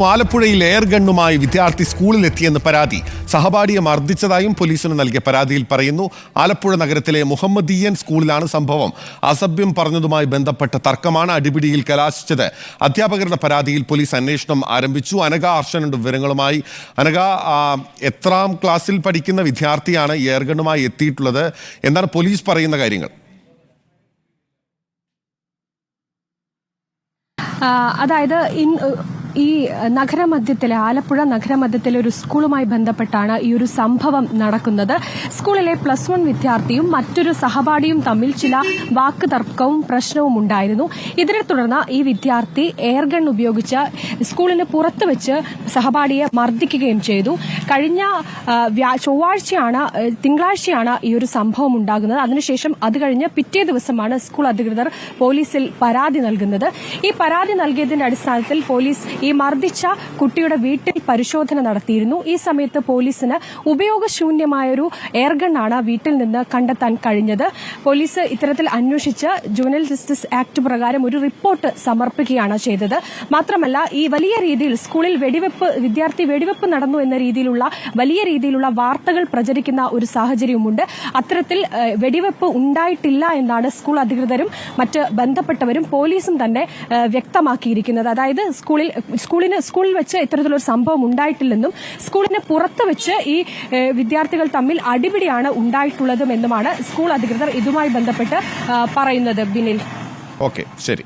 ആലപ്പുഴയിൽ എയർ ഗണ്ണുമായി വിദ്യാർത്ഥി സ്കൂളിലെത്തിയെന്ന് പരാതി. സഹപാഠിയെ മർദ്ദിച്ചതായും പോലീസിന് നൽകിയ പരാതിയിൽ പറയുന്നു. ആലപ്പുഴ നഗരത്തിലെ മുഹമ്മദീയൻ സ്കൂളിലാണ് സംഭവം. അസഭ്യം പറഞ്ഞതുമായി ബന്ധപ്പെട്ട തർക്കമാണ് അടിപിടിയിൽ കലാശിച്ചത്. അധ്യാപകരുടെ പരാതിയിൽ പോലീസ് അന്വേഷണം ആരംഭിച്ചു. അനഘ ഹർഷനുണ്ട് വിവരങ്ങളുമായി. അനഘ, എത്രാം ക്ലാസ്സിൽ പഠിക്കുന്ന വിദ്യാർത്ഥിയാണ് എയർ ഗണ്ണുമായി എത്തിയിട്ടുള്ളത്? എന്താണ് പോലീസ് പറയുന്ന കാര്യങ്ങൾ? അതായത് ഈ നഗരമധ്യത്തിലെ ആലപ്പുഴ നഗരമധ്യത്തിലെ ഒരു സ്കൂളുമായി ബന്ധപ്പെട്ടാണ് ഈ ഒരു സംഭവം നടക്കുന്നത്. സ്കൂളിലെ +1 വിദ്യാർത്ഥിയും മറ്റൊരു സഹപാഠിയും തമ്മിൽ ചില വാക്ക് തർക്കവും പ്രശ്നവും ഉണ്ടായിരുന്നു. ഇതിനെ തുടർന്ന് ഈ വിദ്യാർത്ഥി എയർഗൺ ഉപയോഗിച്ച് സ്കൂളിന് പുറത്ത് വെച്ച് സഹപാഠിയെ മർദ്ദിക്കുകയും ചെയ്തു. കഴിഞ്ഞ തിങ്കളാഴ്ചയാണ് ഈ ഒരു സംഭവം ഉണ്ടാകുന്നത്. അതിനുശേഷം അത് കഴിഞ്ഞ് പിറ്റേ ദിവസമാണ് സ്കൂൾ അധികൃതർ പോലീസിൽ പരാതി നൽകുന്നത്. ഈ പരാതി നൽകിയതിന്റെ അടിസ്ഥാനത്തിൽ പോലീസ് ഈ മർദ്ദിച്ച കുട്ടിയുടെ വീട്ടിൽ പരിശോധന നടത്തിയിരുന്നു. ഈ സമയത്ത് പോലീസിന് ഉപയോഗശൂന്യമായൊരു എയർഗണ്ണാണ് വീട്ടിൽ നിന്ന് കണ്ടെത്താൻ കഴിഞ്ഞത്. പോലീസ് ഇത്തരത്തിൽ അന്വേഷിച്ച് ജുവനൈൽ ജസ്റ്റിസ് ആക്ട് പ്രകാരം ഒരു റിപ്പോർട്ട് സമർപ്പിക്കുകയാണ് ചെയ്തത്. മാത്രമല്ല, ഈ വലിയ രീതിയിൽ സ്കൂളിൽ വിദ്യാർത്ഥി വെടിവെപ്പ് നടന്നു എന്ന രീതിയിലുള്ള വലിയ രീതിയിലുള്ള വാർത്തകൾ പ്രചരിക്കുന്ന ഒരു സാഹചര്യവുമുണ്ട്. അത്തരത്തിൽ വെടിവെപ്പ് ഉണ്ടായിട്ടില്ല എന്നാണ് സ്കൂൾ അധികൃതരും മറ്റ് ബന്ധപ്പെട്ടവരും പോലീസും തന്നെ വ്യക്തമാക്കിയിരിക്കുന്നത്. അതായത് സ്കൂളിൽ വെച്ച് ഇത്തരത്തിലൊരു സംഭവം ഉണ്ടായിട്ടില്ലെന്നും സ്കൂളിന് പുറത്ത് വെച്ച് ഈ വിദ്യാർത്ഥികൾ തമ്മിൽ അടിപിടിയാണ് ഉണ്ടായിട്ടുള്ളതും എന്നുമാണ് സ്കൂൾ അധികൃതർ ഇതുമായി ബന്ധപ്പെട്ട് പറയുന്നത്. ബിനിൽ, ഓക്കെ, ശരി.